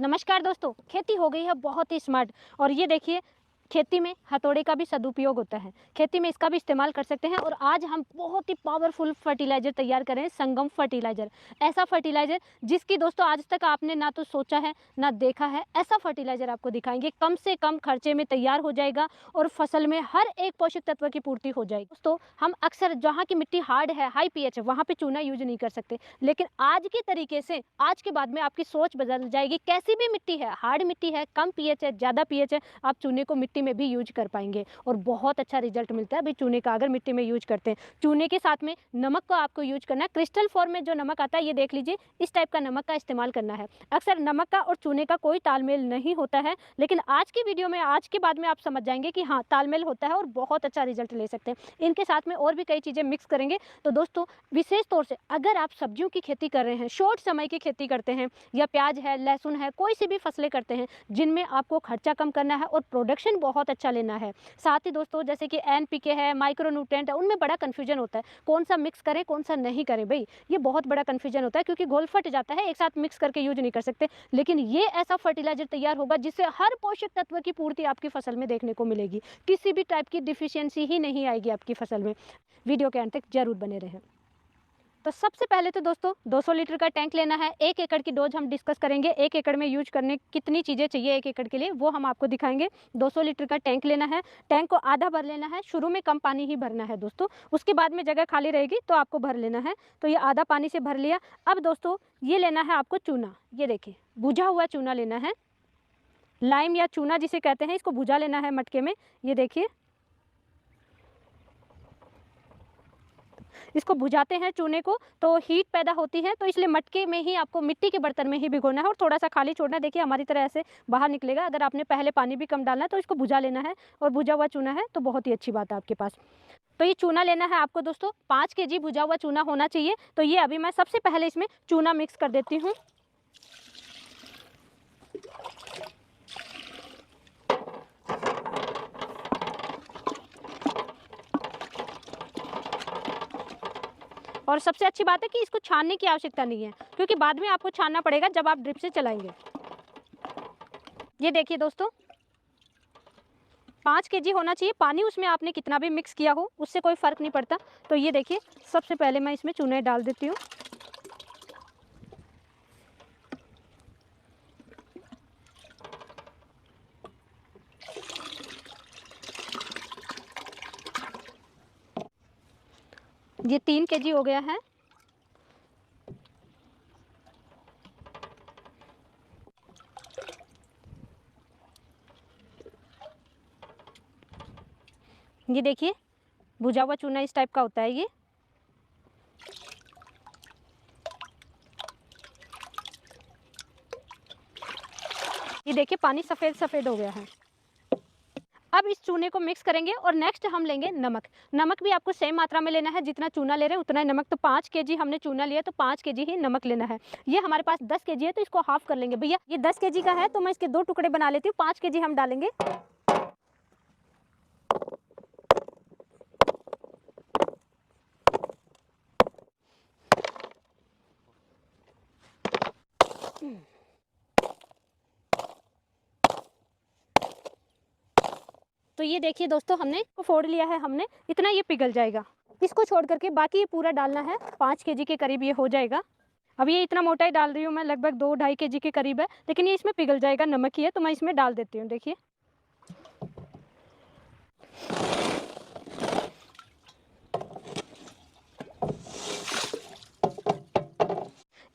नमस्कार दोस्तों, खेती हो गई है बहुत ही स्मार्ट। और ये देखिए, खेती में हथौड़े का भी सदुपयोग होता है, खेती में इसका भी इस्तेमाल कर सकते हैं। और आज हम बहुत ही पावरफुल फर्टिलाइजर तैयार करें, संगम फर्टिलाइजर। ऐसा फर्टिलाइजर जिसकी दोस्तों आज तक आपने ना तो सोचा है ना देखा है। ऐसा फर्टिलाइजर आपको दिखाएंगे, कम से कम खर्चे में तैयार हो जाएगा और फसल में हर एक पोषक तत्व की पूर्ति हो जाएगी। दोस्तों, हम अक्सर जहाँ की मिट्टी हार्ड है, हाई पीएच है, वहाँ पे चूना यूज नहीं कर सकते, लेकिन आज के तरीके से आज के बाद में आपकी सोच बदल जाएगी। कैसी भी मिट्टी है, हार्ड मिट्टी है, कम पीएच है, ज़्यादा पीएच है, आप चूने को मिट्टी में भी यूज कर पाएंगे और बहुत अच्छा रिजल्ट मिलता है। भाई चूने का अगर मिट्टी में यूज करते हैं, चूने के साथ में नमक को आपको यूज करना है। क्रिस्टल फॉर्म में जो नमक आता है, ये देख लीजिए, इस टाइप का नमक का इस्तेमाल करना है। अक्सर नमक का और चूने का कोई तालमेल नहीं होता है, लेकिन आज की वीडियो में, आज के बाद में आप समझ जाएंगे कि हाँ, तालमेल होता है और बहुत अच्छा रिजल्ट ले सकते हैं। इनके साथ में और भी कई चीज़ें मिक्स करेंगे। तो दोस्तों, विशेष तौर से अगर आप सब्जियों की खेती कर रहे हैं, शॉर्ट समय की खेती करते हैं, या प्याज है, लहसुन है, कोई सी भी फसलें करते हैं जिनमें आपको खर्चा कम करना है और प्रोडक्शन बहुत अच्छा लेना है। साथ ही दोस्तों, जैसे कि एनपीके है, माइक्रोन्यूट्रिएंट है, उनमें बड़ा कन्फ्यूजन होता है, कौन सा मिक्स करें कौन सा नहीं करें। भाई ये बहुत बड़ा कन्फ्यूजन होता है, क्योंकि घोल फट जाता है, एक साथ मिक्स करके यूज नहीं कर सकते। लेकिन ये ऐसा फर्टिलाइजर तैयार होगा जिससे हर पोषक तत्व की पूर्ति आपकी फसल में देखने को मिलेगी। किसी भी टाइप की डिफिशियंसी ही नहीं आएगी आपकी फसल में। वीडियो के अंत तक जरूर बने रहें। तो सबसे पहले तो दोस्तों 200 लीटर का टैंक लेना है। 1 एकड़ की डोज हम डिस्कस करेंगे। 1 एकड़ में यूज करने कितनी चीज़ें चाहिए 1 एकड़ के लिए, वो हम आपको दिखाएंगे। 200 लीटर का टैंक लेना है। टैंक को आधा भर लेना है। शुरू में कम पानी ही भरना है दोस्तों, उसके बाद में जगह खाली रहेगी तो आपको भर लेना है। तो ये आधा पानी से भर लिया। अब दोस्तों, ये लेना है आपको चूना। ये देखिए, भुजा हुआ चूना लेना है। लाइम या चूना जिसे कहते हैं, इसको भुजा लेना है मटके में। ये देखिए, इसको भुजाते हैं चूने को तो हीट पैदा होती है, तो इसलिए मटके में ही आपको, मिट्टी के बर्तन में ही भिगोना है और थोड़ा सा खाली छोड़ना है। देखिए हमारी तरह ऐसे बाहर निकलेगा। अगर आपने पहले पानी भी कम डालना है तो इसको भुजा लेना है, और भुजा हुआ चूना है तो बहुत ही अच्छी बात है आपके पास। तो ये चूना लेना है आपको दोस्तों, 5 केजी भुजा हुआ चूना होना चाहिए। तो ये अभी मैं सबसे पहले इसमें चूना मिक्स कर देती हूँ। और सबसे अच्छी बात है कि इसको छानने की आवश्यकता नहीं है, क्योंकि बाद में आपको छानना पड़ेगा जब आप ड्रिप से चलाएंगे। ये देखिए दोस्तों, 5 केजी होना चाहिए। पानी उसमें आपने कितना भी मिक्स किया हो उससे कोई फर्क नहीं पड़ता। तो ये देखिए, सबसे पहले मैं इसमें चूने डाल देती हूँ। ये 3 केजी हो गया है। ये देखिए, भुजा हुआ चूना इस टाइप का होता है। ये देखिए, पानी सफ़ेद सफ़ेद हो गया है। अब इस चूने को मिक्स करेंगे और नेक्स्ट हम लेंगे नमक। नमक भी आपको सेम मात्रा में लेना है, जितना चूना ले रहे हैं उतना ही नमक। तो 5 केजी हमने चूना लिया तो 5 केजी ही नमक लेना है। ये हमारे पास 10 केजी है तो इसको हाफ कर लेंगे। भैया ये 10 केजी का है तो मैं इसके 2 टुकड़े बना लेती हूँ। 5 केजी हम डालेंगे। तो ये देखिए दोस्तों, हमने इसको फोड़ लिया है हमने, इतना ये पिघल जाएगा। इसको छोड़ करके बाकी ये पूरा डालना है। 5 केजी के करीब ये हो जाएगा। अब ये इतना मोटा ही डाल रही हूँ मैं, लगभग 2-2.5 केजी के करीब है, लेकिन ये इसमें पिघल जाएगा, नमक ही है। तो मैं इसमें डाल देती हूँ। देखिए,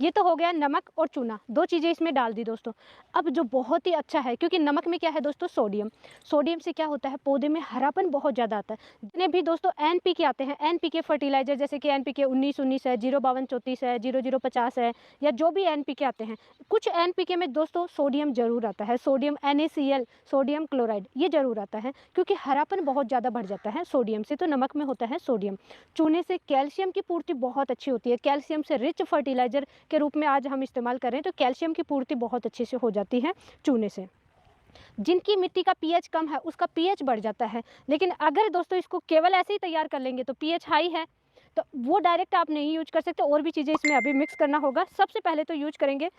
ये तो हो गया नमक और चूना, 2 चीज़ें इसमें डाल दी दोस्तों। अब जो बहुत ही अच्छा है, क्योंकि नमक में क्या है दोस्तों, सोडियम। सोडियम से क्या होता है, पौधे में हरापन बहुत ज़्यादा आता है। जितने भी दोस्तों एनपीके आते हैं, एनपीके फर्टिलाइजर, जैसे कि एनपीके 19-19 है, 052-34 है, 0050 है, या जो भी एनपीके आते हैं, कुछ एनपीके में दोस्तों सोडियम जरूर आता है। सोडियम NaCl, सोडियम क्लोराइड, ये जरूर आता है, क्योंकि हरापन बहुत ज़्यादा बढ़ जाता है सोडियम से। तो नमक में होता है सोडियम। चूने से कैल्शियम की पूर्ति बहुत अच्छी होती है। कैल्शियम से रिच फर्टिलाइजर के रूप में आज हम इस्तेमाल करें तो कैल्शियम की पूर्ति बहुत अच्छे से हो जाती है चूने से। जिनकी मिट्टी का पीएच कम है उसका पीएच बढ़ जाता है। लेकिन अगर दोस्तों इसको केवल ऐसे ही तैयार कर लेंगे तो पीएच हाई है, तो वो डायरेक्ट आप नहीं यूज कर सकते, और भी चीज़ें इसमें अभी मिक्स करना होगा। सबसे पहले तो यूज करेंगे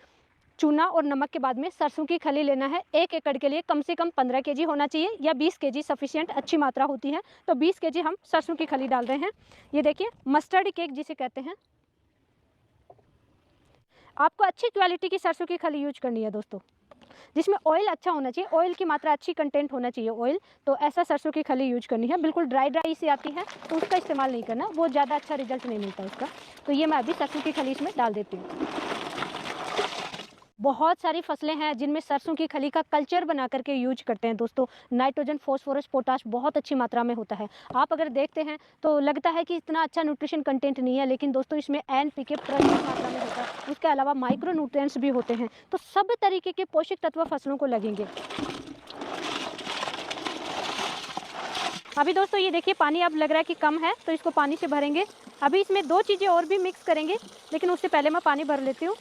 चूना और नमक के बाद में सरसों की खली लेना है। 1 एकड़ के लिए कम से कम 15 केजी होना चाहिए या 20 केजी सफिशिएंट, अच्छी मात्रा होती है। तो 20 केजी हम सरसों की खली डाल रहे हैं। ये देखिए मस्टर्ड केक जिसे कहते हैं। आपको अच्छी क्वालिटी की सरसों की खली यूज करनी है दोस्तों, जिसमें ऑयल अच्छा होना चाहिए, ऑयल की मात्रा अच्छी कंटेंट होना चाहिए ऑयल। तो ऐसा सरसों की खली यूज करनी है। बिल्कुल ड्राई ड्राई सी आती है तो उसका इस्तेमाल नहीं करना, वो ज़्यादा अच्छा रिजल्ट नहीं मिलता उसका। तो ये मैं अभी सरसों की खली इसमें डाल देती हूँ। बहुत सारी फसलें हैं जिनमें सरसों की खली का कल्चर बना करके यूज करते हैं दोस्तों। नाइट्रोजन, फास्फोरस, पोटाश बहुत अच्छी मात्रा में होता है। आप अगर देखते हैं तो लगता है कि इतना अच्छा न्यूट्रिशन कंटेंट नहीं है, लेकिन दोस्तों इसमें NPK प्रचुर मात्रा में होता है। उसके अलावा माइक्रो न्यूट्रिएंट्स भी होते हैं। तो सब तरीके के पोषक तत्व फसलों को लगेंगे। अभी दोस्तों ये देखिए पानी अब लग रहा है कि कम है, तो इसको पानी से भरेंगे। अभी इसमें 2 चीज़ें और भी मिक्स करेंगे, लेकिन उससे पहले मैं पानी भर लेती हूँ।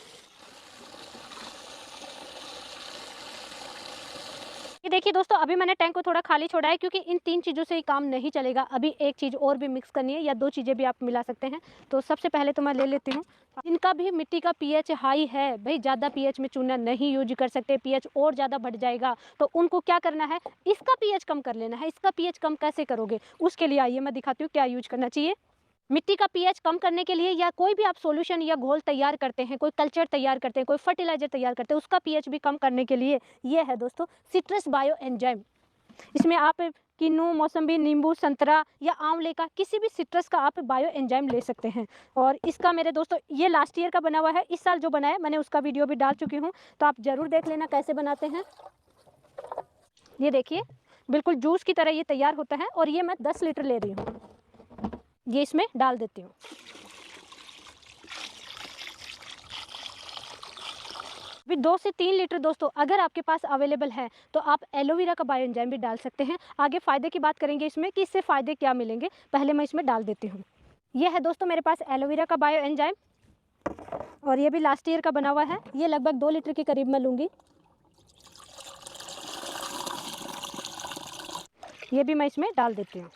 ये देखिए दोस्तों अभी मैंने टैंक को थोड़ा खाली छोड़ा है, क्योंकि इन 3 चीज़ों से ही काम नहीं चलेगा। अभी एक चीज़ और भी मिक्स करनी है, या 2 चीज़ें भी आप मिला सकते हैं। तो सबसे पहले तो मैं ले लेती हूँ। इनका भी मिट्टी का pH हाई है भाई, ज़्यादा pH में चूना नहीं यूज कर सकते, pH और ज़्यादा बढ़ जाएगा। तो उनको क्या करना है, इसका pH कम कर लेना है। इसका pH कम कैसे करोगे, उसके लिए आइए मैं दिखाती हूँ क्या यूज करना चाहिए। मिट्टी का pH कम करने के लिए, या कोई भी आप सॉल्यूशन या घोल तैयार करते हैं, कोई कल्चर तैयार करते हैं, कोई फर्टिलाइजर तैयार करते हैं, उसका pH भी कम करने के लिए ये है दोस्तों सिट्रस बायो एंजाइम। इसमें आप किन्नू, मौसम्बी, नींबू, संतरा या आंवले का किसी भी सिट्रस का आप बायो एंजाइम ले सकते हैं। और इसका मेरे दोस्तों ये लास्ट ईयर का बना हुआ है, इस साल जो बना है मैंने उसका वीडियो भी डाल चुकी हूँ, तो आप ज़रूर देख लेना कैसे बनाते हैं। ये देखिए बिल्कुल जूस की तरह ये तैयार होता है, और ये मैं 10 लीटर ले रही हूँ। ये इसमें डाल देती हूँ। अभी 2 से 3 लीटर दोस्तों अगर आपके पास अवेलेबल है तो आप एलोवेरा का बायो एंजाइम भी डाल सकते हैं। आगे फ़ायदे की बात करेंगे इसमें कि इससे फ़ायदे क्या मिलेंगे, पहले मैं इसमें डाल देती हूँ। ये है दोस्तों मेरे पास एलोवेरा का बायो एंजाइम, और ये भी लास्ट ईयर का बना हुआ है। ये लगभग 2 लीटर के करीब मैं लूँगी। ये भी मैं इसमें डाल देती हूँ।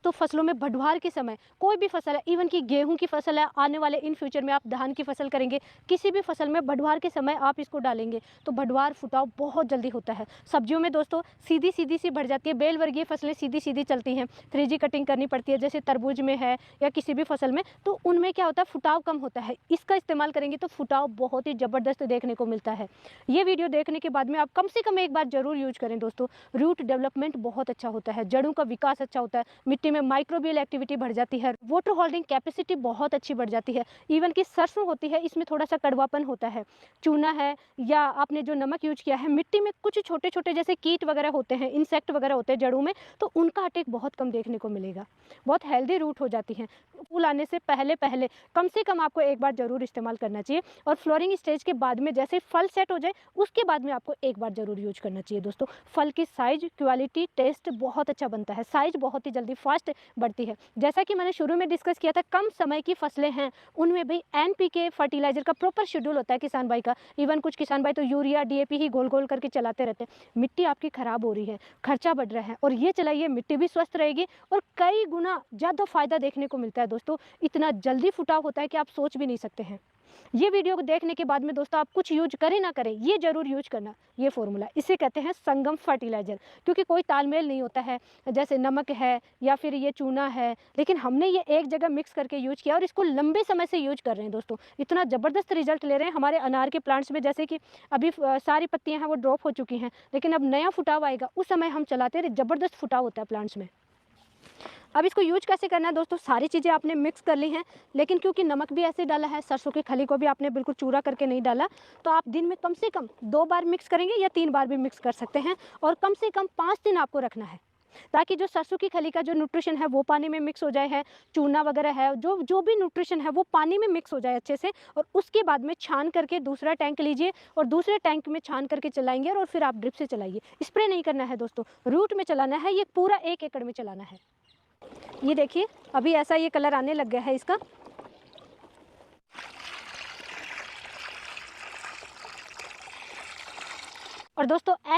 तो फसलों में बढ़वार के समय कोई भी फसल है, इवन कि गेहूं की फसल है, आने वाले इन फ्यूचर में आप धान की फसल करेंगे, किसी भी फसल में बढ़वार के समय आप इसको डालेंगे तो बढ़वार फुटाव बहुत जल्दी होता है। सब्जियों में दोस्तों सीधी सीधी सी बढ़ जाती है, बेल वर्गीय फसलें सीधी सीधी चलती हैं, 3G कटिंग करनी पड़ती है, जैसे तरबूज में है या किसी भी फसल में, तो उनमें क्या होता है फुटाव कम होता है। इसका इस्तेमाल करेंगे तो फुटाव बहुत ही ज़बरदस्त देखने को मिलता है। ये वीडियो देखने के बाद में आप कम से कम एक बार जरूर यूज करें दोस्तों। रूट डेवलपमेंट बहुत अच्छा होता है, जड़ों का विकास अच्छा होता है, मिट्टी में माइक्रोबियल एक्टिविटी बढ़ जाती है, वाटर होल्डिंग कैपेसिटी बहुत अच्छी बढ़ जाती है। इवन की सरसों होती है इसमें थोड़ा सा कड़वापन होता है, चूना है या आपने जो नमक यूज किया है, मिट्टी में कुछ छोटे छोटे जैसे कीट वगैरह होते हैं, इंसेक्ट वगैरह होते हैं जड़ों में, तो उनका अटैक बहुत कम देखने को मिलेगा। बहुत हेल्दी रूट हो जाती हैं। फूल आने से पहले पहले कम से कम आपको एक बार जरूर इस्तेमाल करना चाहिए, और फ्लोरिंग स्टेज के बाद में जैसे फल सेट हो जाए उसके बाद में आपको एक बार जरूर यूज करना चाहिए दोस्तों। फल की साइज, क्वालिटी, टेस्ट बहुत अच्छा बनता है, साइज बहुत ही जल्दी फास्ट बढ़ती है। जैसा कि मैंने शुरू में डिस्कस किया था, कम समय की फसलें हैं उनमें भाई NPK फर्टिलाइजर का प्रॉपर शेड्यूल होता है किसान भाई का। इवन कुछ किसान भाई तो यूरिया, DAP ही गोल गोल करके चलाते रहते हैं। मिट्टी आपकी खराब हो रही है, खर्चा बढ़ रहा है, और ये चलाइए मिट्टी भी स्वस्थ रहेगी और कई गुना ज़्यादा फायदा देखने को मिलता है दोस्तों। इतना जल्दी फुटाव होता है कि आप सोच भी नहीं सकते हैं। ये वीडियो को देखने के बाद में दोस्तों आप कुछ यूज करें ना करें, ये जरूर यूज करना ये फॉर्मूला। इसे कहते हैं संगम फर्टिलाइजर, क्योंकि कोई तालमेल नहीं होता है, जैसे नमक है या फिर ये चूना है, लेकिन हमने ये एक जगह मिक्स करके यूज किया और इसको लंबे समय से यूज कर रहे हैं दोस्तों। इतना ज़बरदस्त रिजल्ट ले रहे हैं हमारे अनार के प्लांट्स में। जैसे कि अभी सारी पत्तियां हैं वो ड्रॉप हो चुकी हैं, लेकिन अब नया फुटाव आएगा, उस समय हम चलाते रहे, ज़बरदस्त फुटाव होता है प्लांट्स में। अब इसको यूज कैसे करना है दोस्तों, सारी चीज़ें आपने मिक्स कर ली हैं, लेकिन क्योंकि नमक भी ऐसे डाला है, सरसों की खली को भी आपने बिल्कुल चूरा करके नहीं डाला, तो आप दिन में कम से कम 2 बार मिक्स करेंगे या 3 बार भी मिक्स कर सकते हैं, और कम से कम 5 दिन आपको रखना है, ताकि जो सरसों की खली का जो न्यूट्रिशन है वो पानी में मिक्स हो जाए है, चूना वगैरह है, जो जो भी न्यूट्रिशन है वो पानी में मिक्स हो जाए अच्छे से, और उसके बाद में छान करके दूसरा टैंक लीजिए और दूसरे टैंक में छान करके चलाएंगे, और फिर आप ड्रिप से चलाइए। स्प्रे नहीं करना है दोस्तों, रूट में चलाना है, ये पूरा 1 एकड़ में चलाना है। ये देखिए अभी ऐसा ये कलर आने लग गया है इसका। और दोस्तों